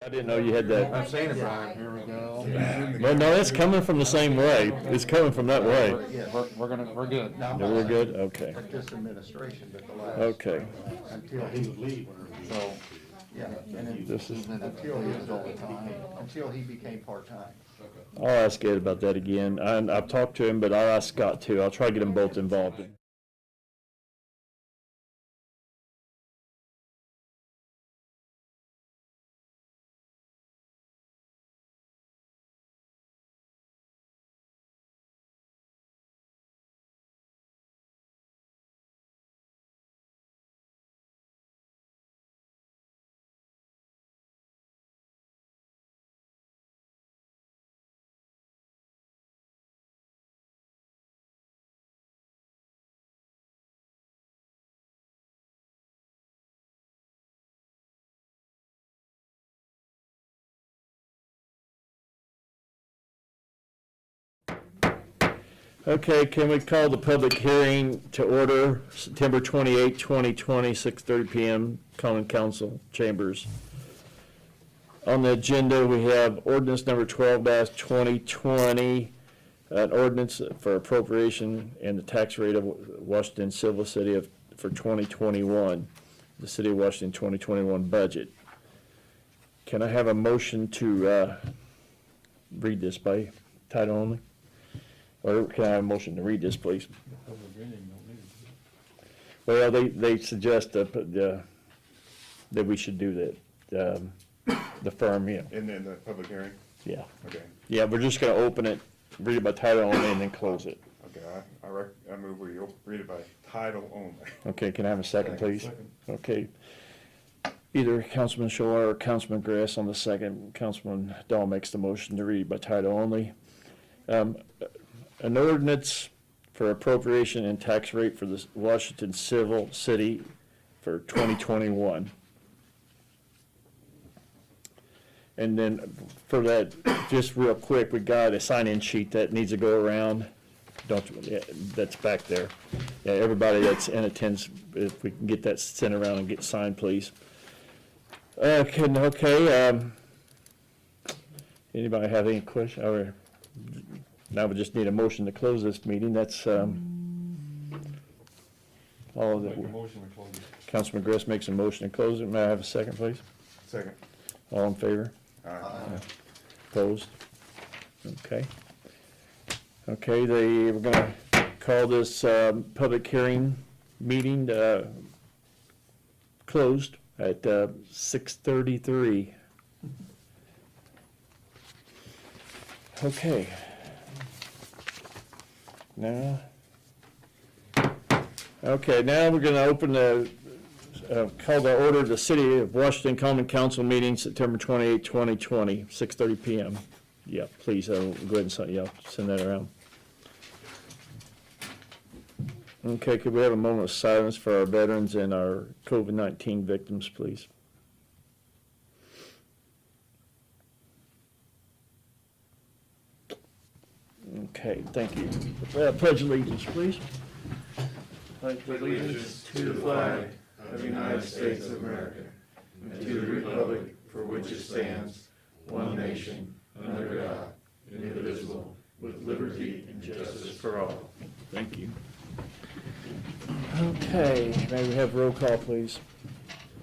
I didn't know you had that. I've seen it, Brian. Here we go. Well, no, it's coming from the same way. It's coming from that way. We're good. Yeah, we're good? Okay. This administration, but the last. Okay. Until he would leave. So, Yeah, and then This is, until he was all the time, until he became part-time. I'll ask Ed about that again. I've talked to him, but I'll ask Scott too. I'll try to get them both involved. Okay, can we call the public hearing to order, September 28, 2020, 6:30 PM, Common Council Chambers. On the agenda, we have ordinance number 12-2020, an ordinance for appropriation and the tax rate of Washington Civil City for 2021, the City of Washington 2021 budget. Can I have a motion to read this by title only? Or can I have a motion to read this, please? Well, they suggest that we should do that, the firm, yeah. And then the public hearing? Yeah. Okay. Yeah, we're just gonna open it, read it by title only, and then close it. Okay, I move we read it by title only. Okay, can I have a second, please? Second. Okay. Either Councilman Shore or Councilman Grass on the second. Councilman Dahl makes the motion to read by title only. An ordinance for appropriation and tax rate for the Washington Civil City for 2021. And then for that, just real quick, we got a sign-in sheet that needs to go around. Yeah, that's back there. Yeah, everybody that's in attendance, if we can get that sent around and get signed, please. Okay. Anybody have any questions? Now we just need a motion to close this meeting. That's all of it. Councilman Gress makes a motion to close it. May I have a second, please? Second. All in favor? Aye. Opposed? Okay. Okay, we're gonna call this public hearing meeting closed at 6:33. Okay. Now we're going to open call to order the City of Washington Common Council meeting, September 28, 2020, 6:30 PM. Yeah, please, go ahead and send that around. Okay, could we have a moment of silence for our veterans and our COVID-19 victims, please? Okay, thank you. Pledge allegiance, please. Pledge allegiance to the flag of the United States of America and to the republic for which it stands, one nation, under God, indivisible, with liberty and justice for all. Thank you. Okay, may we have roll call, please?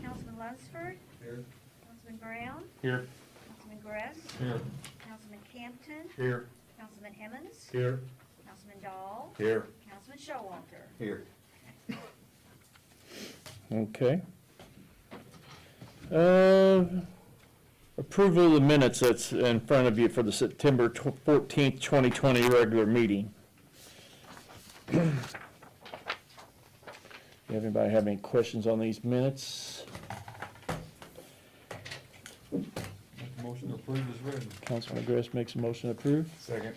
Councilman Lunsford. Here. Councilman Brown. Here. Councilman Gress. Here. Councilman Campton. Here. Councilman Emmons. Here. Councilman Dahl. Here. Councilman Showalter. Here. Okay. Approval of the minutes that's in front of you for the September 14th, 2020 regular meeting. Anybody have any questions on these minutes? Motion to approve is read. Councilman Gress makes a motion to approve. Second.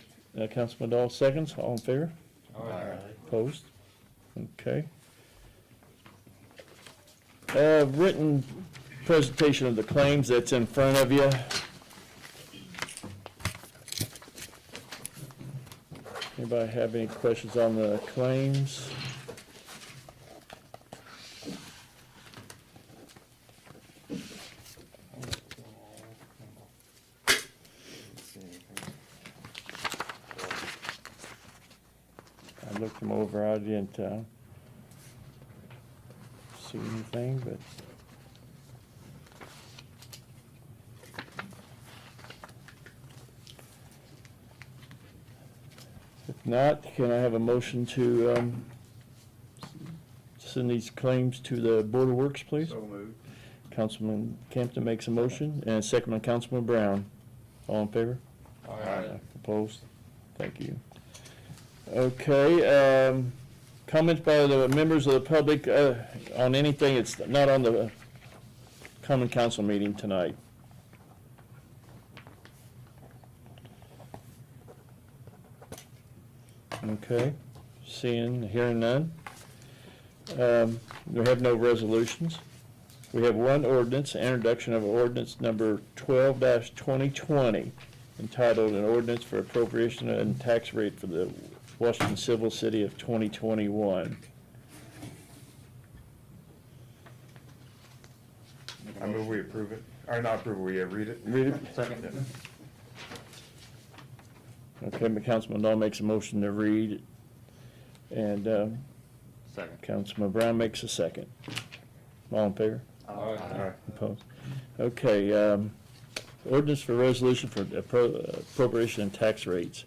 Councilman Dahl seconds. All in favor? Aye. Opposed? Okay. Written presentation of the claims that's in front of you. Anybody have any questions on the claims? I looked them over, I didn't, see anything, but. If not, can I have a motion to, send these claims to the Board of Works, please? So moved. Councilman Campton makes a motion, and second by Councilman Brown. All in favor? Aye. Opposed? Thank you. Okay, comments by the members of the public on anything that's not on the common council meeting tonight? Okay, seeing, hearing none. We have no resolutions. We have one ordinance, introduction of ordinance number 12-2020, entitled an ordinance for appropriation and tax rate for the Washington Civil City of 2021. I move we approve it, or not approve, we read it. Read it. Second. Okay, but Councilman Dahl makes a motion to read, and Second. Councilman Brown makes a second. All in favor? Aye. Opposed? Okay, ordinance for resolution for appropriation and tax rates.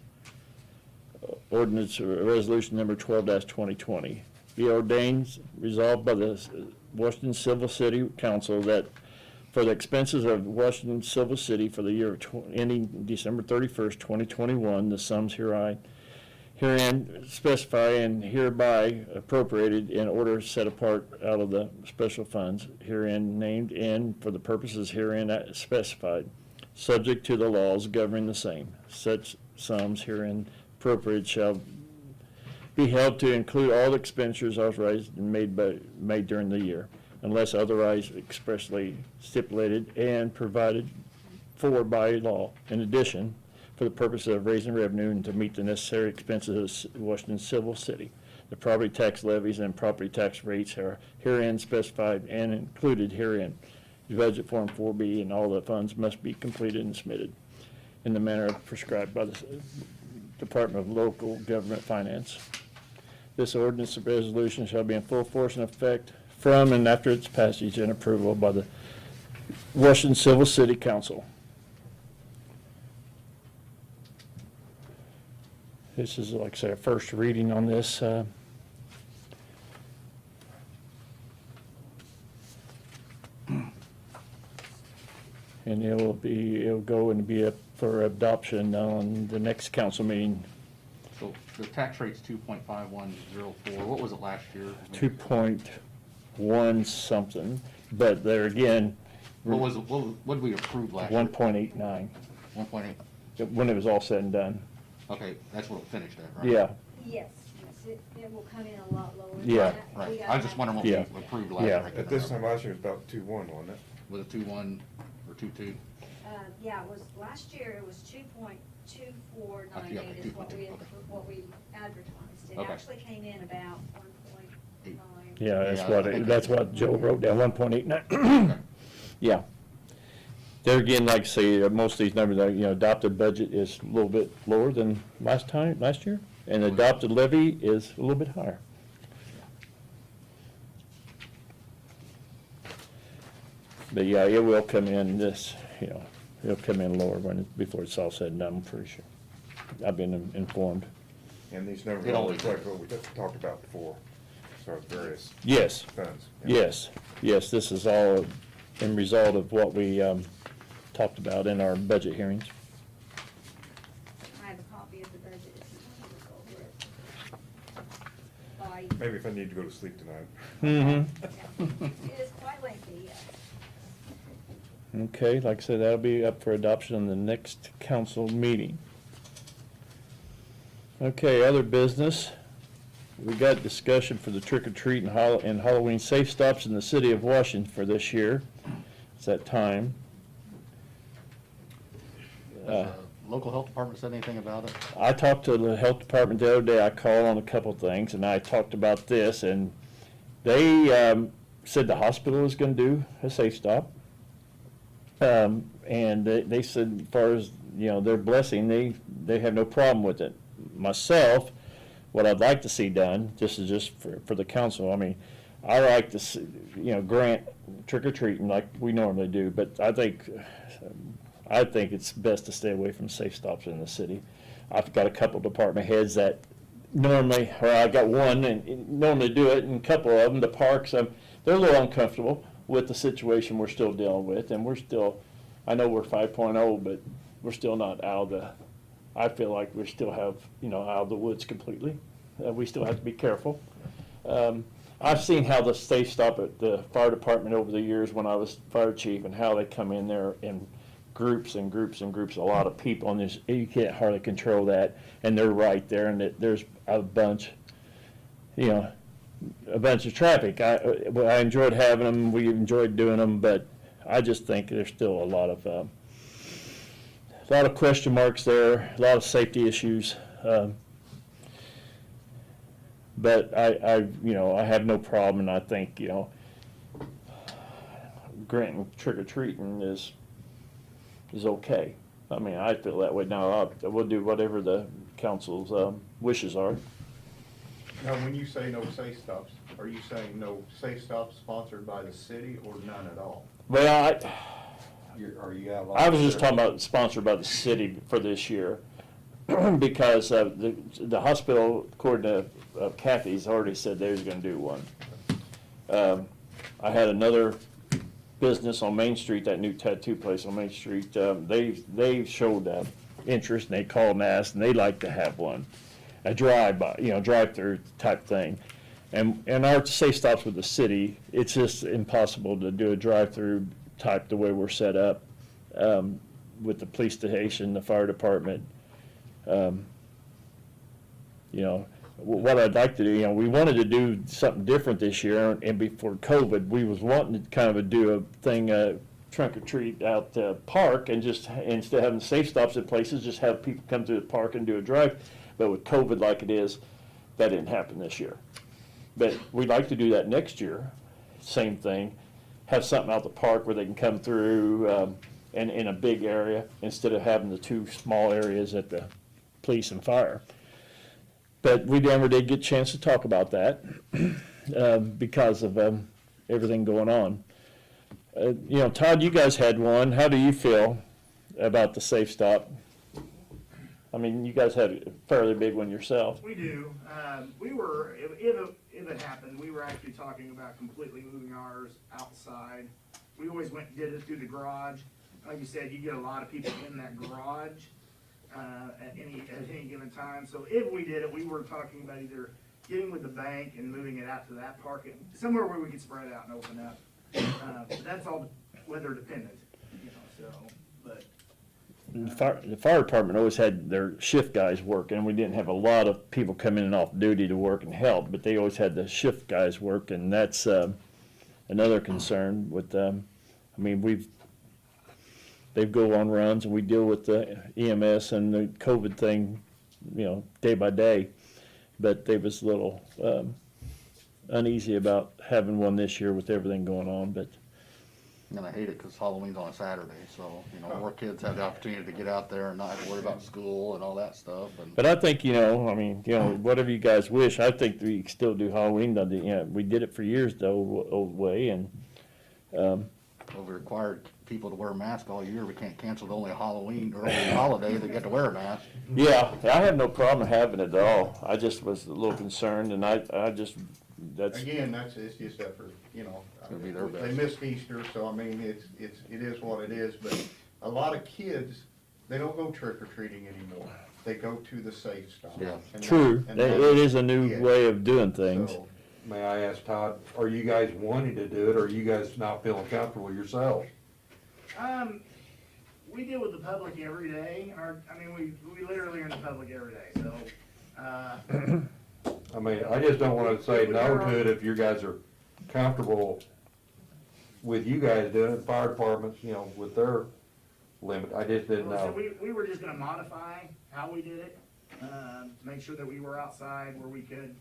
Ordinance resolution number 12-2020. Be ordained, resolved by the Washington Civil City Council that for the expenses of Washington Civil City for the year ending December 31st, 2021, the sums herein specify and hereby appropriated in order set apart out of the special funds herein named and for the purposes herein specified, subject to the laws governing the same. Such sums herein appropriated shall be held to include all expenditures authorized and made during the year, unless otherwise expressly stipulated and provided for by law. In addition, for the purpose of raising revenue and to meet the necessary expenses of Washington Civil City, the property tax levies and property tax rates are herein specified and included herein. The budget form 4B and all the funds must be completed and submitted in the manner prescribed by the Department of Local Government Finance. This ordinance of resolution shall be in full force and effect from and after its passage and approval by the Washington Civil City Council. This is, like I say, a first reading on this. And it'll go and be up for adoption on the next council meeting. So the tax rate's 2.5104. What was it last year? 2.1 something, but there again, What did we approve last year? 1.89, 1.8. when it was all said and done. Okay, that's what it finished at, right? Yeah, Yes, it will come in a lot lower. than Yeah. that. We Right. gotta I was just have- wondering what we Yeah. approved last Yeah. year. I couldn't At this time remember. last year, it was about 2-1, wasn't it? Was it 2.1 or 2.2? Yeah, it was, last year it was 2.2498 Okay, is what we, 2.2, okay. what we advertised. It Okay. actually came in about 1.9. yeah, Yeah, that's what Joe wrote down, 1.89. Okay. Yeah. There again, like I say, most of these numbers, adopted budget is a little bit lower than last year, and adopted levy is a little bit higher. But yeah, it will come in it'll come in lower before it's all said and done, I'm pretty sure. I've been informed. And these numbers It all always- reflect what we talked about before, as far as various Yes, funds. yes, this is all in result of what we talked about in our budget hearings. I have a copy of the budget if you want to look over it. Maybe if I need to go to sleep tonight. Mm-hmm. It is quite lengthy, yes. Okay, like I said, that'll be up for adoption in the next council meeting. Okay, other business. We got discussion for the trick or treat and Halloween safe stops in the city of Washington for this year. It's that time. Has the local health department said anything about it? I talked to the health department the other day. I called on a couple of things, and I talked about this, and they said the hospital is going to do a safe stop. And they said, as far as their blessing, they have no problem with it. Myself, what I'd like to see done, this is just for the council, I mean, I like to see, grant trick or treating like we normally do, but I think it's best to stay away from safe stops in the city. I've got a couple department heads that normally, or I got one and normally do it, and a couple of them, the parks, they're a little uncomfortable with the situation we're still dealing with, and we're still, I know we're 5.0, but we're still not out of the, I feel like we still have, out of the woods completely. We still have to be careful. I've seen how the safe stop at the fire department over the years when I was fire chief, and how they come in there in groups and groups and groups, a lot of people, and you can't hardly control that, and they're right there, and there's a bunch, a bunch of traffic. I enjoyed having them, we enjoyed doing them, but I just think there's still a lot of question marks there, a lot of safety issues. But I have no problem, and I think, granting trick or treating is okay. I mean, I feel that way. Now, we'll do whatever the council's wishes are. Now, when you say no safe stops, are you saying no safe stops sponsored by the city or none at all? Well, Are you out? I was just talking about sponsored by the city for this year, because the hospital, according to Kathy's, already said they was going to do one. I had another business on Main Street, that new tattoo place on Main Street. They showed interest, and they called and asked, and they'd like to have one, a drive-by, drive-through type thing. And our safe stops with the city, it's just impossible to do a drive-through type the way we're set up, with the police station, the fire department. What I'd like to do, we wanted to do something different this year, and before COVID, we was wanting to kind of do a thing, trunk or treat out the park, and just, instead of having safe stops at places, just have people come through the park and do a drive. But with COVID like it is, that didn't happen this year. But we'd like to do that next year, same thing, have something out the park where they can come through, and in a big area, instead of having the two small areas at the police and fire. But we never did get a chance to talk about that because of everything going on. Todd, you guys had one. How do you feel about the safe stop? I mean, you guys had a fairly big one yourself. We do. We were, if it happened, we were actually talking about completely moving ours outside. We always went and did it through the garage. Like you said, you get a lot of people in that garage at any given time. So if we did it, we were talking about either getting with the bank and moving it out to that park, somewhere where we could spread it out and open up. But that's all weather dependent, but. The fire department always had their shift guys work, and we didn't have a lot of people come in and off duty to work and help, but they always had the shift guys work, and that's another concern with them. I mean, they go on runs, and we deal with the EMS and the COVID thing, day by day, but they was a little uneasy about having one this year with everything going on, but. And I hate it because Halloween's on a Saturday, so, more kids have the opportunity to get out there and not have to worry about school and all that stuff. But I think, whatever you guys wish, I think we still do Halloween. We did it for years the old way, and. Well, we required people to wear a mask all year. We can't cancel the only Halloween or only holiday they get to wear a mask. Yeah, I have no problem having it at all. I just was a little concerned, and that's. Again, it's just that for, It'll be their best. they missed Easter, so I mean, it is what it is, but a lot of kids, they don't go trick or treating anymore. They go to the safe stop. Yeah. And True, that- and it that- is a new yeah. way of doing things. So, May I ask Todd, are you guys wanting to do it, or are you guys not feeling comfortable yourselves? We deal with the public every day. We literally are in the public every day, so, I mean, I just don't wanna say no to it if you guys are comfortable with you guys doing it, fire departments, with their limit. I just didn't So know. we were just gonna modify how we did it, to make sure that we were outside where we could,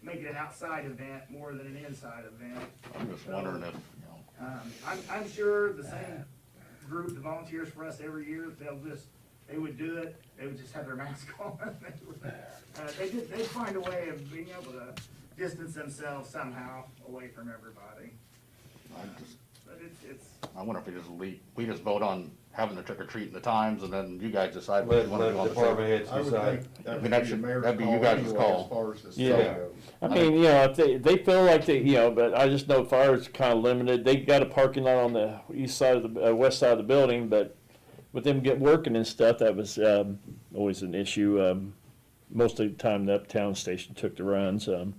make it an outside event more than an inside event. I'm just wondering if, I'm sure the same group that volunteers for us every year, they'll just they would do it, they would just have their mask on. They'd find a way of being able to distance themselves somehow away from everybody. But it's, I wonder if we just vote on having the trick or treat and the times, and then you guys decide what you wanna do on the department same. heads I would decide. think that I mean, would that be the should- mayor's that'd be you call guys' anyway, call. as far as the Yeah. state goes. I mean, you know, if they feel like they, you know, but I just know fire is kind of limited. They got a parking lot on the east side of the, west side of the building, but with them working and stuff, that was, always an issue. Most of the time, the uptown station took the runs. Todd,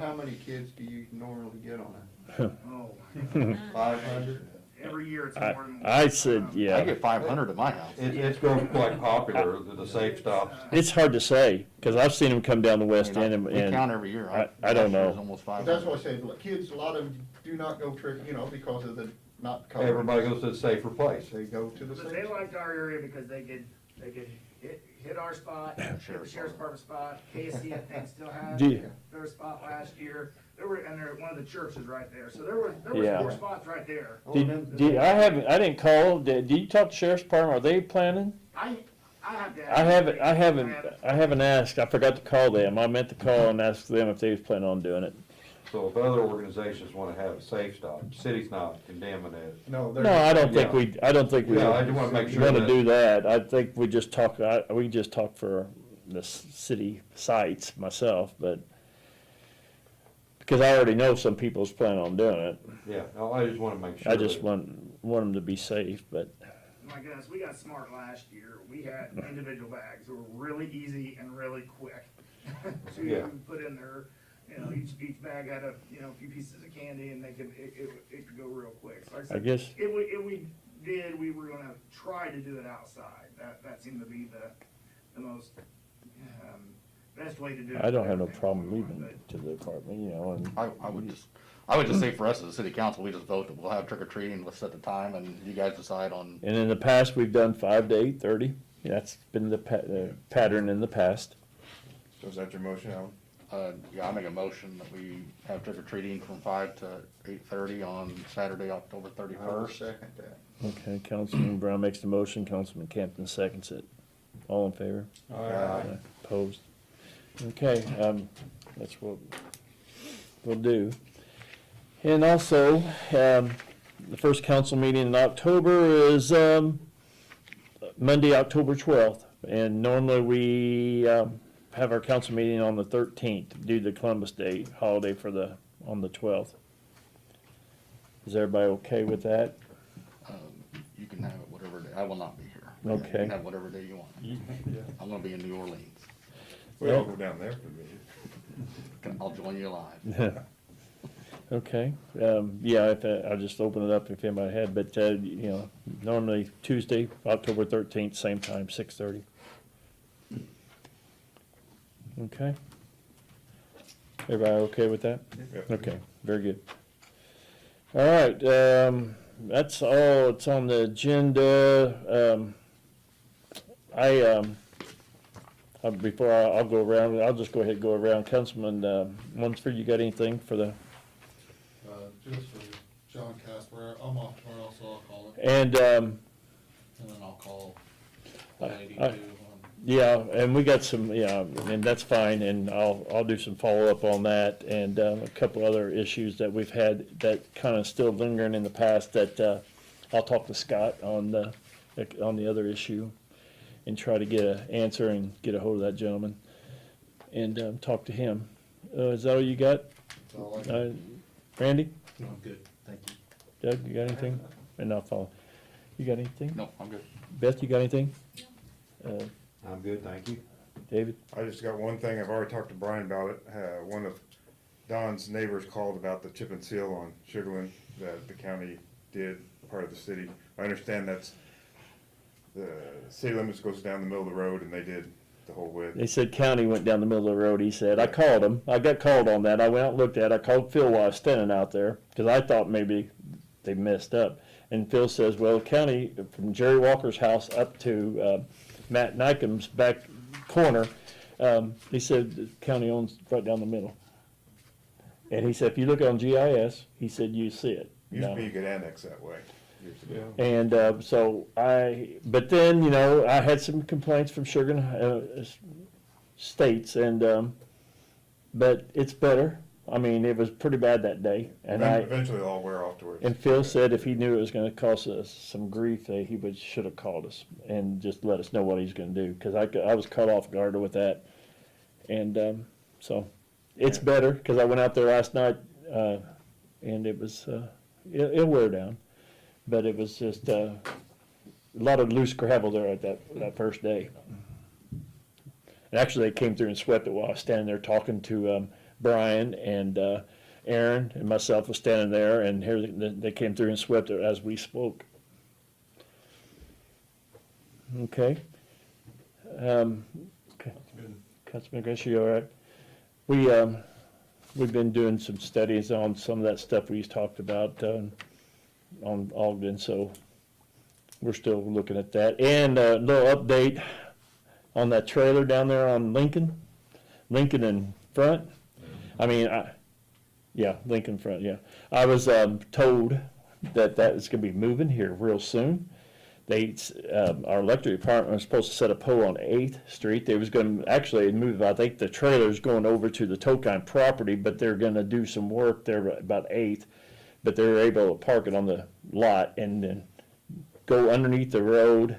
how many kids do you normally get on it? oh my God, 500? every year it's I, more than. I said, I yeah, get 500 at my house. It's grown quite popular, the safe stops. it's hard to say, because I've seen them come down the west end and, We count and every year. I don't last year know. was almost But 500. that's why I say, look, kids, a lot of them do not go trick, you know, because of the not covered. Everybody goes to the safer place. They go to the But they safe. liked our area because they could hit our spot, hit the sheriff's department spot, KSC I think still has Do- their spot last year. They're one of the churches right there, so there was Yeah. 4 spots right there. I didn't call, did you talk to Sheriff's Department, are they planning? I have to. I haven't asked, I forgot to call them, I meant to call and ask them if they was planning on doing it. So if other organizations wanna have a safe stop, the city's not condemning it. No, No, I don't think we Yeah, I just wanna make sure wanna that- do that, I think we just talk for the city sites myself, but, because I already know some people's planning on doing it, Yeah, no, I just wanna make sure. I just that- want them to be safe, but, My goodness, we got smart last year. We had individual bags that were really easy and really quick Yeah. to put in there. You know, each bag had a few pieces of candy, and it could go real quick. So like I said, guess, we were gonna try to do it outside. That seemed to be the most best way to do it. I don't have no Everything problem going on, leaving to the department, you know, and. I would just say for us as a city council, we just vote that we'll have trick or treating, let's set the time, and you guys decide on. And in the past, we've done 5 to 8:30. That's been the pattern in the past. So is that your motion, Alan? Yeah, I make a motion that we have trick or treating from 5 to 8:30 on Saturday, October I will 31st. second that. Okay, Councilman Brown makes the motion, Councilman Campton seconds it. All in favor? Aye. Opposed? Okay, that's what we'll do. And also, the first council meeting in October is Monday, October 12th. And normally we have our council meeting on the 13th due to Columbus Day holiday on the 12th. Is everybody okay with that? You can have it whatever day, I will not be here. You Okay. can have whatever day you want. I'm gonna be in New Orleans. We all go down there for the meeting. I'll join you live. Okay, yeah, I'll just open it up if anybody had, but, you know, normally Tuesday, October 13th, same time, 6:30. Okay? Everybody okay with that? Yep. Okay, very good. All right, that's all, it's on the agenda. Before I'll go around, I'll just go ahead and go around. Councilman Lunsford, you got anything for the, Just for John Casper, I'm off tomorrow, so I'll call him, and, and then I'll call the lady I- too. yeah, and we got some, yeah, and that's fine, and I'll do some follow-up on that, and a couple other issues that we've had that kind of still lingering in the past that I'll talk to Scott on the other issue and try to get an answer and get a hold of that gentleman and talk to him. Is that all you got? That's all I got. Randy? No, I'm good, thank you. Doug, you got anything? And I'll follow. You got anything? No, I'm good. Beth, you got anything? I'm good, thank you. David? I just got one thing, I've already talked to Brian about it. One of Don's neighbors called about the chip and seal on Sugarland that the county did, part of the city. I understand that's, the city limits goes down the middle of the road and they did the whole width. They said county went down the middle of the road, he said. I called him. I got called on that. I went out and looked at it. I called Phil while I was standing out there, because I thought maybe they messed up. And Phil says, well, county, from Jerry Walker's house up to Matt Nykam's back corner, he said the county owns right down the middle. And he said, if you look on GIS, he said, you see it. Used to No. be you could annex that way. And, so but then, you know, I had some complaints from Sugar, States and, but it's better. I mean, it was pretty bad that day, and Eventually they'll all wear off towards. and Phil said if he knew it was gonna cost us some grief, that he should have called us and just let us know what he's gonna do, cause I was caught off guard with that. And, so, it's better, cause I went out there last night, and it was, it'll wear down. But it was just, a lot of loose gravel there at that first day. And actually, they came through and swept it while I was standing there talking to, Brian, and Aaron and myself was standing there, and here they came through and swept it as we spoke. Okay. Okay. Councilman Gresham, you all right? We've been doing some studies on some of that stuff we talked about on Ogden, so we're still looking at that. And a little update on that trailer down there on Lincoln in front. I mean, yeah, Lincoln front, yeah. I was told that is going to be moving here real soon. Our electric department was supposed to set a pole on 8th Street. They was going to actually move, I think the trailer's going over to the Tokine property, but they're going to do some work there about 8th. But they were able to park it on the lot and then go underneath the road,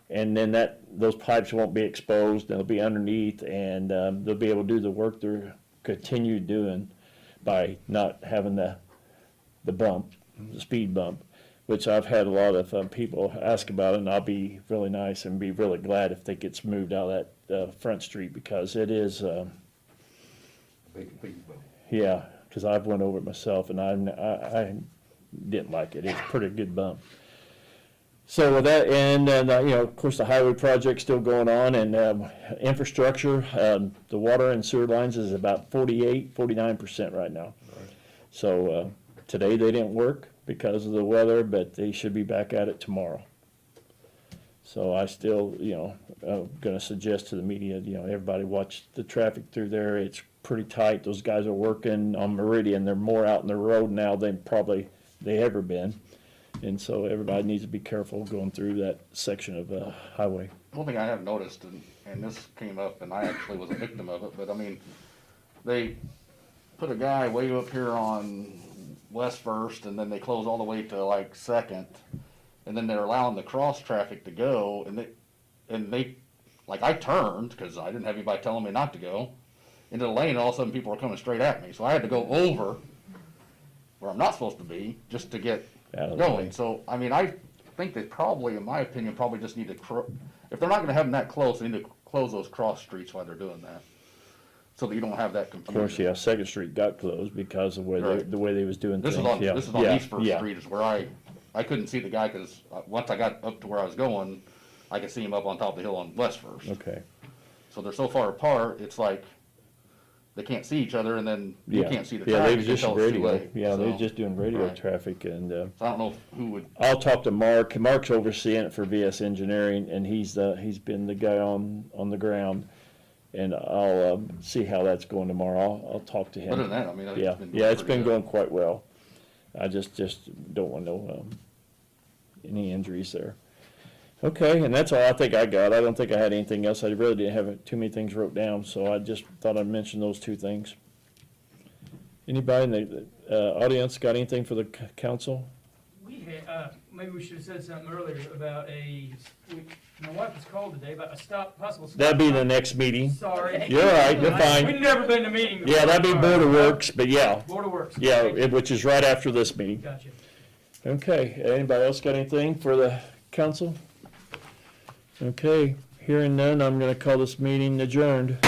and then those pipes won't be exposed. They'll be underneath, and they'll be able to do the work they're continue doing by not having the bump, the speed bump, which I've had a lot of people ask about, and I'll be really nice and be really glad if it gets moved out of that front street, because it is, yeah, because I've went over it myself, and I didn't like it. It's a pretty good bump. So with that, and you know, of course, the highway project's still going on, and infrastructure, the water and sewer lines is about 49% right now. Right. So today they didn't work because of the weather, but they should be back at it tomorrow. So I still, you know, going to suggest to the media, you know, everybody watch the traffic through there. It's pretty tight. Those guys are working on Meridian. They're more out in the road now than probably they ever been. And so everybody needs to be careful going through that section of highway. One thing I have noticed, and this came up, and I actually was a victim of it, but I mean, they put a guy way up here on West First, and then they close all the way to like Second, and then they're allowing the cross traffic to go, and they like, I turned, because I didn't have anybody telling me not to go, into the lane, and all of a sudden people were coming straight at me, so I had to go over where I'm not supposed to be, just to get going. So, I mean, I think they probably, in my opinion, probably just need to, if they're not gonna have them that close, they need to close those cross streets while they're doing that, so that you don't have that Of confusion. course, yeah, Second Street got closed because of Right. the way they was doing This things. is on, Yeah. this is on Yeah. East First Yeah. Street is where I couldn't see the guy, because once I got up to where I was going, I could see him up on top of the hill on West First. Okay. So they're so far apart, it's like, they can't see each other, and then you Yeah. can't see the Yeah, they traffic was just until it's too radio. late. Yeah, they was So- just doing radio Right. traffic, and So I don't know who would, I'll talk to Mark. Mark's overseeing it for VS Engineering, and he's been the guy on the ground, and I'll see how that's going tomorrow. I'll talk to him. other than that, I mean, I think Yeah, it's been. yeah, it's pretty been good. going quite well. I just don't want no any injuries there. Okay, and that's all I think I got. I don't think I had anything else. I really didn't have too many things wrote down, so I just thought I'd mention those two things. Anybody in the audience got anything for the council? We had, maybe we should have said something earlier about my wife was called today about possible stop. That'd be the next meeting. Sorry. You're all right, you're fine. We've never been to meeting before. Yeah, that'd be Board of Works, but yeah, Board of Works. yeah, Thank you. which is right after this meeting. Gotcha. Okay, anybody else got anything for the council? Okay, hearing none, I'm gonna call this meeting adjourned.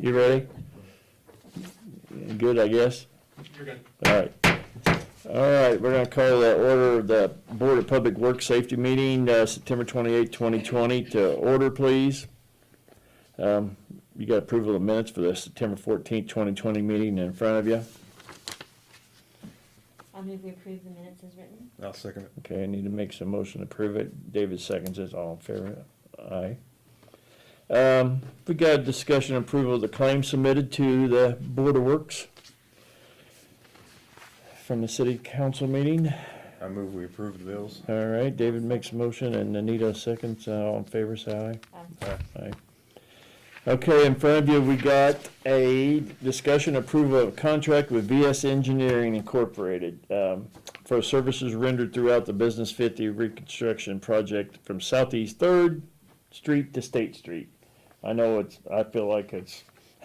You ready? Good, I guess? You're good. All right. All right, we're gonna call the order of the Board of Public Works Safety meeting, September 28, 2020 to order, please. You got approval of minutes for the September 14, 2020 meeting in front of you. I'll move we approve the minutes as written. I'll second it. Okay, I need to make some motion to approve it. David seconds it. All in favor? Aye. We got discussion and approval of the claim submitted to the Board of Works from the city council meeting. I move we approve the bills. All right, David makes a motion and Anita seconds. All in favor, say aye. Aye. Okay, in front of you, we got a discussion approval of a contract with VS Engineering Incorporated for services rendered throughout the Business 50 reconstruction project from Southeast 3rd Street to State Street. I know I feel like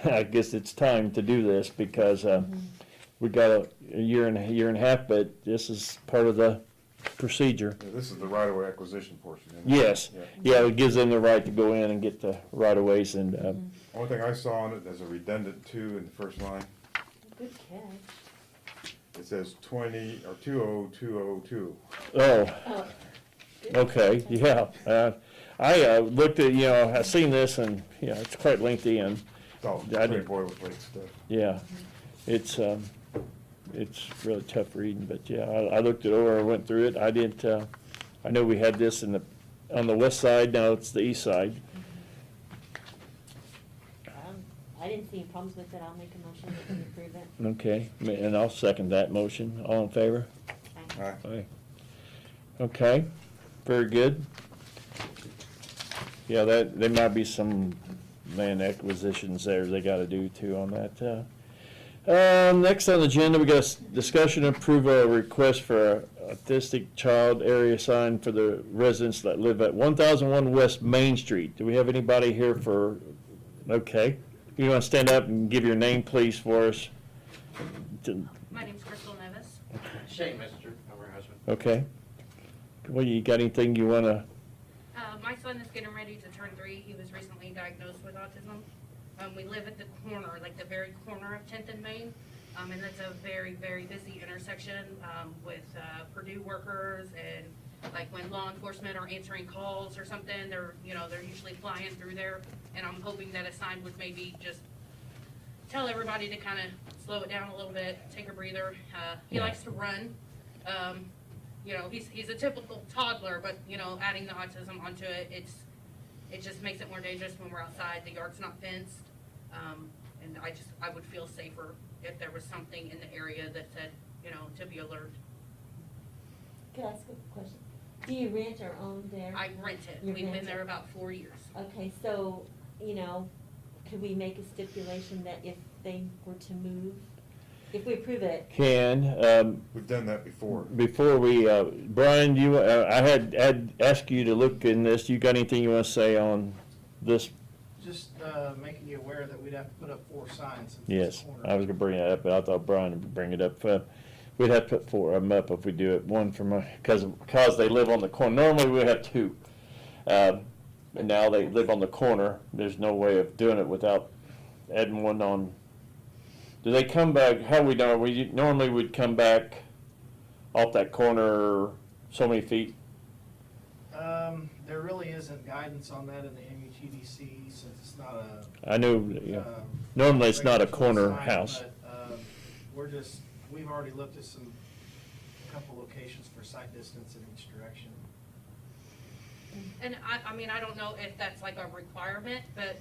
I guess it's time to do this because we got a year and a half, but this is part of the procedure. Yeah, this is the right-of-way acquisition portion. isn't it? Yes, Yeah. yeah, it gives them the right to go in and get the right-of-ways and, Only thing I saw on it, there's a redundant 2 in the first line. Good catch. It says 20, or 20202. oh, Oh, okay, yeah. I looked at, I seen this and, it's quite lengthy and, It's all I pretty didn't- boilerplate stuff. yeah, it's really tough reading, but yeah, I looked it over, I went through it. I didn't, I know we had this on the west side, now it's the east side. I didn't see any problems with it. I'll make a motion that we approve it. Okay, and I'll second that motion. All in favor? Aye. Aye. Aye. Okay, very good. Yeah, there might be some land acquisitions there they gotta do too on that. Next on the agenda, we got a discussion and approval of a request for a autistic child area sign for the residents that live at 1001 West Main Street. Do we have anybody here for, okay. You wanna stand up and give your name, please, for us? My name's Crystal Nevis. Shane Messenger, I'm her husband. Okay. Well, you got anything you wanna, My son is getting ready to turn 3. He was recently diagnosed with autism. We live at the corner, like the very corner of 10th and Main. And it's a very, very busy intersection with Purdue workers and like when law enforcement are answering calls or something, they're usually flying through there. And I'm hoping that a sign would maybe just tell everybody to kind of slow it down a little bit, take a breather. He likes to run. He's a typical toddler, but adding the autism onto it, it just makes it more dangerous when we're outside. The yard's not fenced, and I would feel safer if there was something in the area that said, to be alert. Could I ask a question? Do you rent or own there? I rent it. You We've rent been there it. about 4 years. Okay, so, could we make a stipulation that if they were to move, if we approve it, We've done that before. before we, Brian, I had asked you to look in this. You got anything you wanna say on this? Just making you aware that we'd have to put up 4 signs. since it's Yes, a corner. I was gonna bring that up, but I thought Brian would bring it up. We'd have to put 4 of them up if we do it, one from, because they live on the corner. Normally we have 2. And now they live on the corner. There's no way of doing it without adding one on. Do they come back, how we know, normally would come back off that corner so many feet? There really isn't guidance on that in the MUTDC since it's not a. I knew, normally it's not a regulatory corner sign, house. but, we've already looked at a couple locations for sight distance in each direction. And I don't know if that's like a requirement, but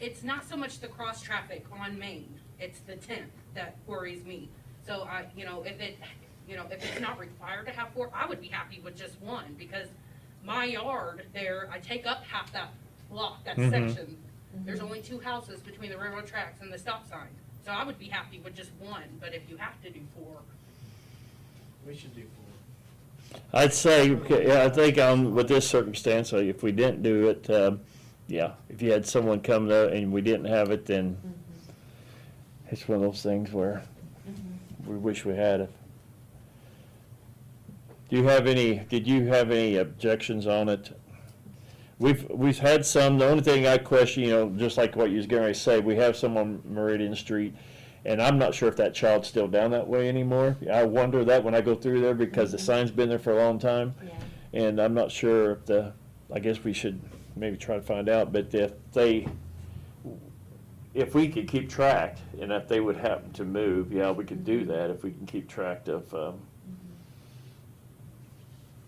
it's not so much the cross traffic on Main, it's the 10th that worries me. So if it's not required to have 4, I would be happy with just 1 because my yard there, I take up half that block, that section. There's only 2 houses between the railroad tracks and the stop sign. So I would be happy with just 1, but if you have to do 4. We should do 4. I'd say, I think with this circumstance, if we didn't do it, if you had someone come there and we didn't have it, then it's one of those things where we wish we had it. Did you have any objections on it? we've had some, the only thing I question, you know, just like what you was getting ready to say, we have some on Meridian Street, and I'm not sure if that child's still down that way anymore. I wonder that when I go through there, because the sign's been there for a long time, Yeah. and I'm not sure if I guess we should maybe try to find out, but if we could keep track, and if they would happen to move, yeah, we could do that, if we can keep track of,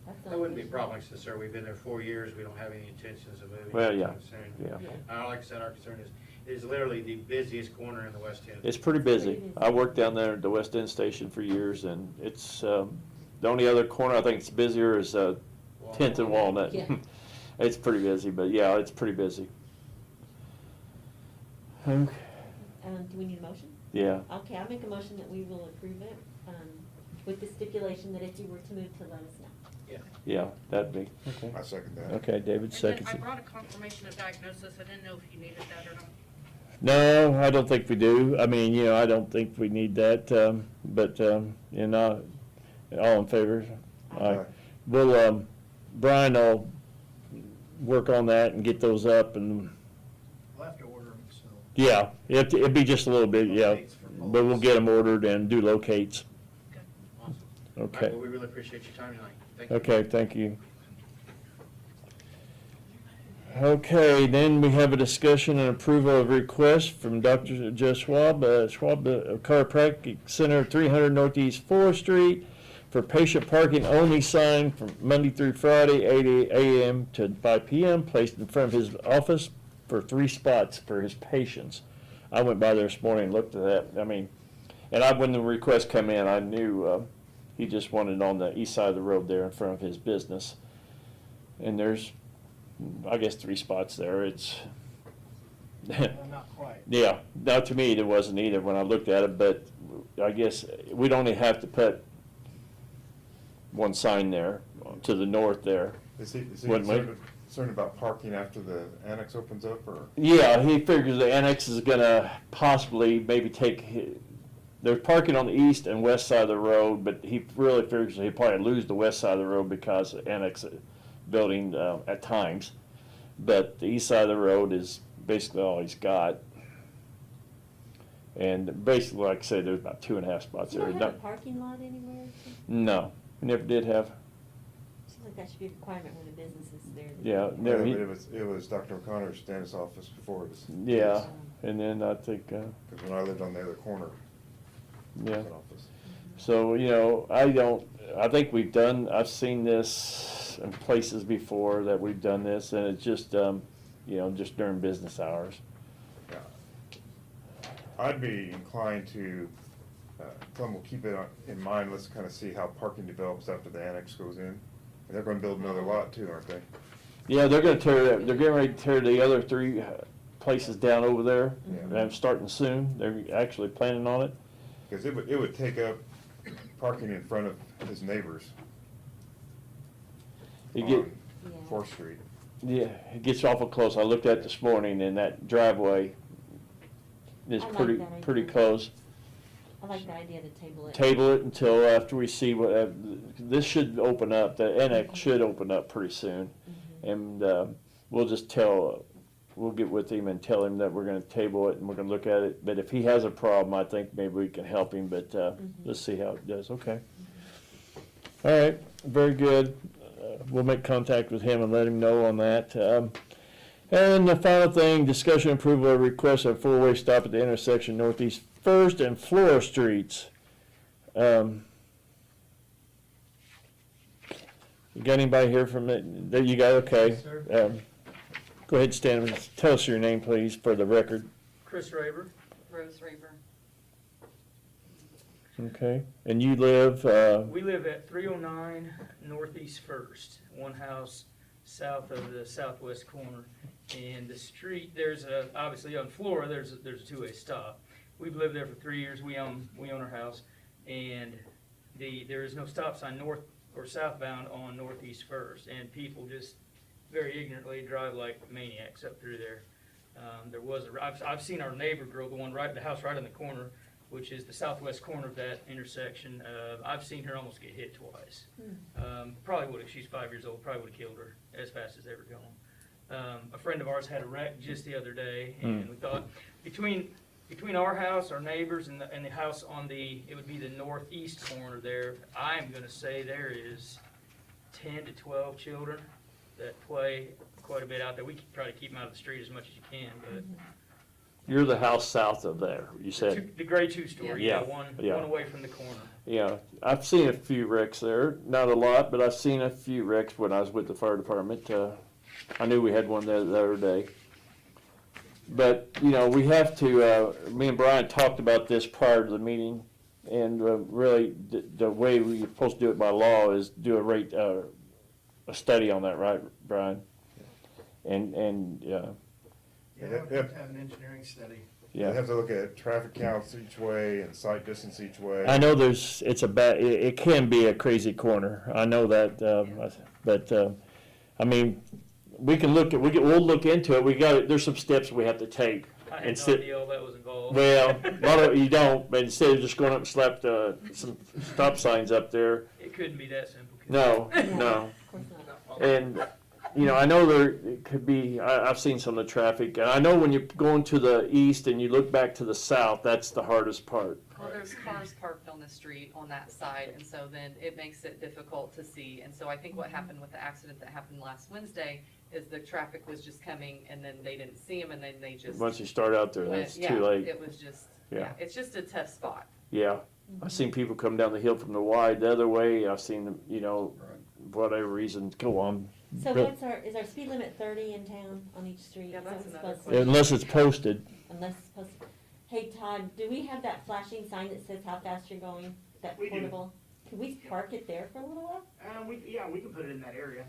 That's That wouldn't be a problem, like I said, sir, we've been there 4 years, we don't have any intentions of moving. Well, yeah. anytime soon. yeah. Like I said, our concern is, it is literally the busiest corner in the West End. It's pretty busy. Pretty busy. I worked down there at the West End Station for years, and it's, the only other corner I think it's busier is 10th and Walnut. Yeah. It's pretty busy, but yeah, it's pretty busy. Okay. Do we need a motion? Yeah, Okay, I'll make a motion that we will approve it, with the stipulation that if you were to move, to let us know. yeah, that'd be, okay. I second that. Okay, David And then seconds I it. brought a confirmation of diagnosis, I didn't know if you needed that or not. No, I don't think we do. I mean, you know, I don't think we need that, but, you know, all in favor? Aye. We'll, Brian will work on that and get those up, and, We'll have to order them, so. yeah, it'd be just a little bit, yeah, Locates for but we'll get them ordered and do locates. Awesome. All right, Okay, well, we really appreciate your time tonight. Thank you. okay, thank you. Okay, then we have a discussion and approval of request from Dr. Jeff Schwab, Chiropractic Center, 300 Northeast 4th Street, for patient parking only sign from Monday through Friday, 8 a.m. to 5 p.m., placed in front of his office for 3 spots for his patients. I went by there this morning and looked at that. I mean, and when the request came in, I knew he just wanted it on the east side of the road there in front of his business. And there's, I guess, 3 spots there. It's, Not quite. yeah, now to me, there wasn't either when I looked at it, but I guess we'd only have to put one sign there to the north there. Is he Wouldn't we? concerned about parking after the annex opens up, or? Yeah, he figures the annex is gonna possibly maybe there's parking on the east and west side of the road, but he really figures he'll probably lose the west side of the road because of annex building at times. But the east side of the road is basically all he's got. And basically, like I said, there's about 2.5 spots You there. don't have a parking lot anywhere? No, we never did have. Seems like that should be a requirement when a business is there. Yeah, Yeah, never. but it was Dr. O'Connor's dentist office before it was. Yeah, and then I think, Because when I lived on the other corner, it yeah. was an office. So, you know, I think I've seen this in places before that we've done this, and it's just, you know, just during business hours. Yeah. I'd be inclined to, tell them we'll keep it in mind, let's kind of see how parking develops after the annex goes in. And they're gonna build another lot too, aren't they? Yeah, they're getting ready to tear the other 3 places down over there, Yeah. and starting soon. They're actually planning on it. Because it would take up parking in front of his neighbors You get, on Yeah. 4th Street. yeah, it gets awful close. I looked at it this morning, and that driveway is I like pretty, that pretty idea. close. I like the idea to table it. Table it until after we see what, this should open up, the annex should open up pretty soon. Mhm. And we'll just we'll get with him and tell him that we're gonna table it and we're gonna look at it. But if he has a problem, I think maybe we can help him, but let's see how it does, okay? All right, very good. We'll make contact with him and let him know on that. And the final thing, discussion approval of request of 4-way stop at the intersection Northeast 1st and Flora Streets. You got anybody here from it? There you go, okay. Yes, sir. Go ahead, stand and tell us your name, please, for the record. Chris Raver. Rose Raver. Okay, and you live, We live at 309 Northeast First, one house south of the southwest corner. And the street, obviously on Flora, there's a 2-way stop. We've lived there for 3 years. We own our house, and there is no stop sign north or southbound on Northeast First, and people just very ignorantly drive like maniacs up through there. I've seen our neighbor girl, the house right in the corner, which is the southwest corner of that intersection. I've seen her almost get hit twice. Probably would have. She's 5 years old. Probably would have killed her as fast as they were going. A friend of ours had a wreck just the other day, and we thought between our house, our neighbors, and the house on it would be the northeast corner there, I'm gonna say there is 10 to 12 children that play quite a bit out there. We could probably keep them out of the street as much as you can, but. You're the house south of there, you said? The gray two-story, Yeah, one yeah. away from the corner. Yeah, I've seen a few wrecks there, not a lot, but I've seen a few wrecks when I was with the fire department. I knew we had one there the other day. But, you know, we have to, me and Brian talked about this prior to the meeting, and really, the way we're supposed to do it by law is do a study on that, right, Brian? And Yeah, we have to have an engineering study. You yeah. have to look at traffic counts each way and sight distance each way. I know it can be a crazy corner. I know that, but, I mean, we'll look into it. There's some steps we have to take. I had no idea all that was involved. Well, a lot of you don't, but instead of just going up and slap some stop signs up there, It couldn't be that simple. could it? no. Of course not. And, you know, I know it could be, I've seen some of the traffic, and I know when you're going to the east and you look back to the south, that's the hardest part. Well, there's cars parked on the street on that side, and so then it makes it difficult to see. And so I think what happened with the accident that happened last Wednesday is the traffic was just coming, and then they didn't see him, and then they just Once you start out there, went- that's yeah, too late. It was just, Yeah. yeah, it's just a tough spot. Yeah, I've seen people come down the hill from the wide the other way. I've seen them, you know, whatever reason, go on. So But is our speed limit 30 in town on each street? Yeah, Is that that's what's another supposed to be? unless it's posted, Unless it's supposed to. Hey Todd, do we have that flashing sign that says how fast you're going? That We do. portable? Can we park it there for a little while? We can put it in that area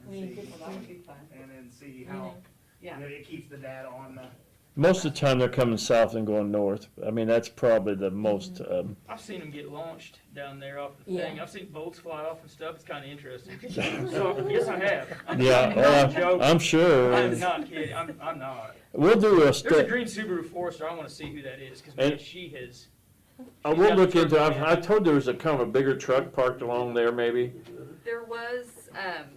I mean, and see, just Well, that would be fun. and then see you how, know, Yeah. it keeps the data on the. most of the time they're coming south and going north. I mean, that's probably the most, I've seen them get launched down there off the Yeah. thing. I've seen bolts fly off and stuff. It's kind of interesting. So, yes, I have. yeah, I'm not joking. I'm sure. I'm not kidding. I'm not. We'll do a There's a study. green Subaru Forester. I want to see who that is because And- she has. I will look into, I told there was a kind of a bigger truck parked along there maybe. There was,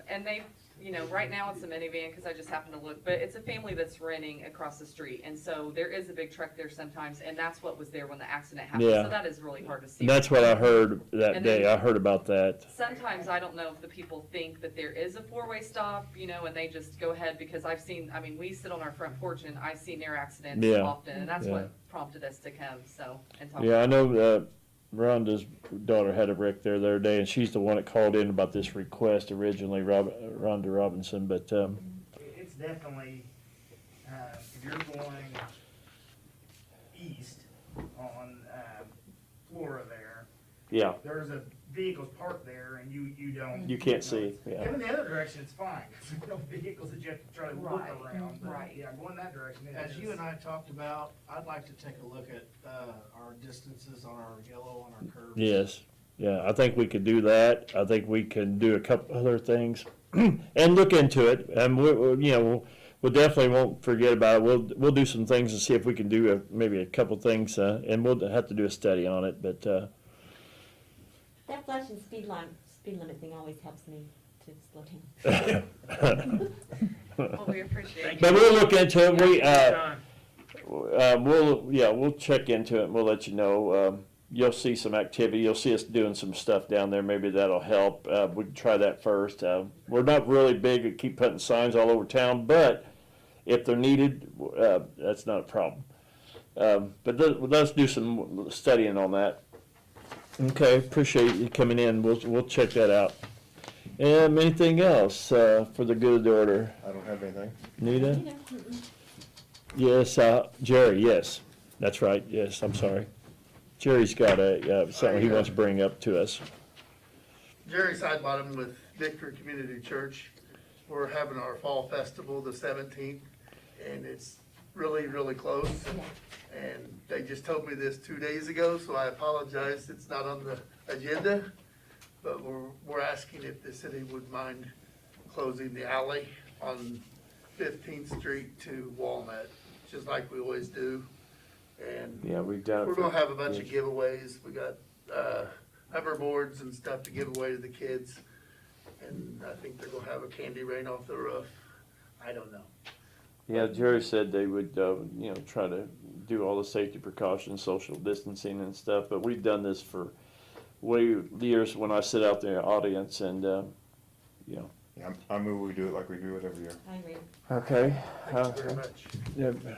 and they, you know, right now it's a minivan because I just happened to look, but it's a family that's renting across the street. And so there is a big truck there sometimes, and that's what was there when the accident happened. Yeah. So that is really hard to see. And that's what I heard that And day. then- I heard about that. Sometimes I don't know if the people think that there is a four-way stop, you know, and they just go ahead because I've seen, I mean, we sit on our front porch and I see near accidents Yeah. often, and that's Yeah. what prompted us to come, so, and talk. Yeah, I know Rhonda's daughter had a wreck there the other day, and she's the one that called in about this request originally, Rhonda Robinson, but, It's definitely, if you're going east on, Flora there, yeah, there's a vehicles parked there and you don't. you can't see, yeah. Going the other direction, it's fine. There's no vehicles that you have to try to look Right, around. But right. Yeah, going that direction. As you and I talked about, I'd like to take a look at, our distances on our yellow, on our curves. Yes, yeah, I think we could do that. I think we can do a couple other things and look into it. And we definitely won't forget about it. We'll do some things and see if we can do maybe a couple things, and we'll have to do a study on it. But that flashing speed limit thing always helps me to slow down. Well, we appreciate it. but we'll look into it. Time. We'll check into it and we'll let you know. You'll see some activity. You'll see us doing some stuff down there. Maybe that'll help. We can try that first. We're not really big at keep putting signs all over town, but if they're needed, that's not a problem. But let's do some studying on that. Okay, appreciate you coming in. We'll check that out. Anything else for the good of the order? I don't have anything. Nita? You know, mm-mm. Yes, Jerry, yes, that's right, yes, I'm sorry. Jerry's got something he wants to bring up to us. Jerry Sidebottom with Victory Community Church. We're having our fall festival the 17th, and it's really, really close. And they just told me this 2 days ago, so I apologize, it's not on the agenda. But we're asking if the city would mind closing the alley on 15th Street to Walnut, just like we always do. And Yeah, we've done it. we're for- gonna have a bunch of giveaways. We got, hoverboards and stuff to give away to the kids. And I think they're gonna have a candy rain off the roof. I don't know. Yeah, Jerry said they would, you know, try to do all the safety precautions, social distancing and stuff, but we've done this for years when I sit out there in the audience and, you know. Yeah, I move we do it like we do it every year. I agree. Okay. Thank you very much.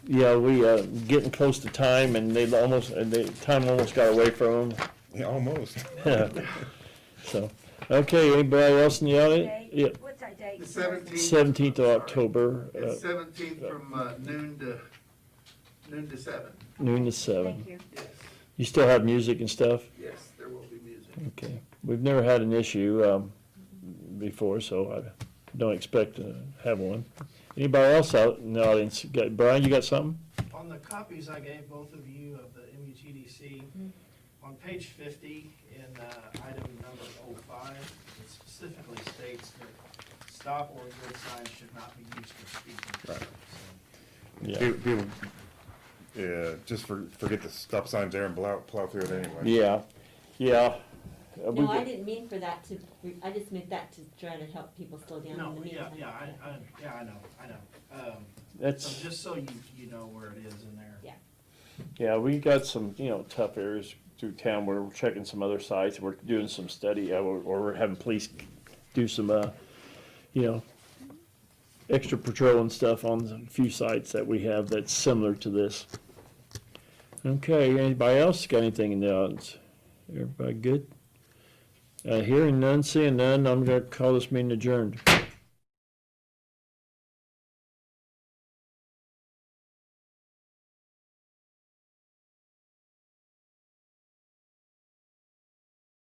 Yeah, we, getting close to time and time almost got away from them. Yeah, almost. So, okay, anybody else in the audience? Date? Yeah, What's our date? The 17th. 17th of October, It's 17th from noon to 7. noon to 7. Thank you. Yes, You still have music and stuff? yes, there will be music. Okay. We've never had an issue before, so I don't expect to have one. Anybody else out in the audience? Brian, you got something? On the copies I gave both of you of the MUTDC, on page 50 in item number 05, it specifically states that stop or good signs should not be used for speeding. Right. Yeah. People, just forget the stop signs there and plow through it anyway. Yeah, yeah. We No, I get- didn't mean for that to, I just meant that to try to help people slow down in No, the meantime. I know. That's, So just so you know where it is in there. Yeah. yeah, we got some, you know, tough areas through town where we're checking some other sites. We're doing some study, or we're having police do some, you know, extra patrol and stuff on a few sites that we have that's similar to this. Okay, anybody else got anything in the audience? Everybody good? Hearing none, seeing none, I'm gonna call this meeting adjourned.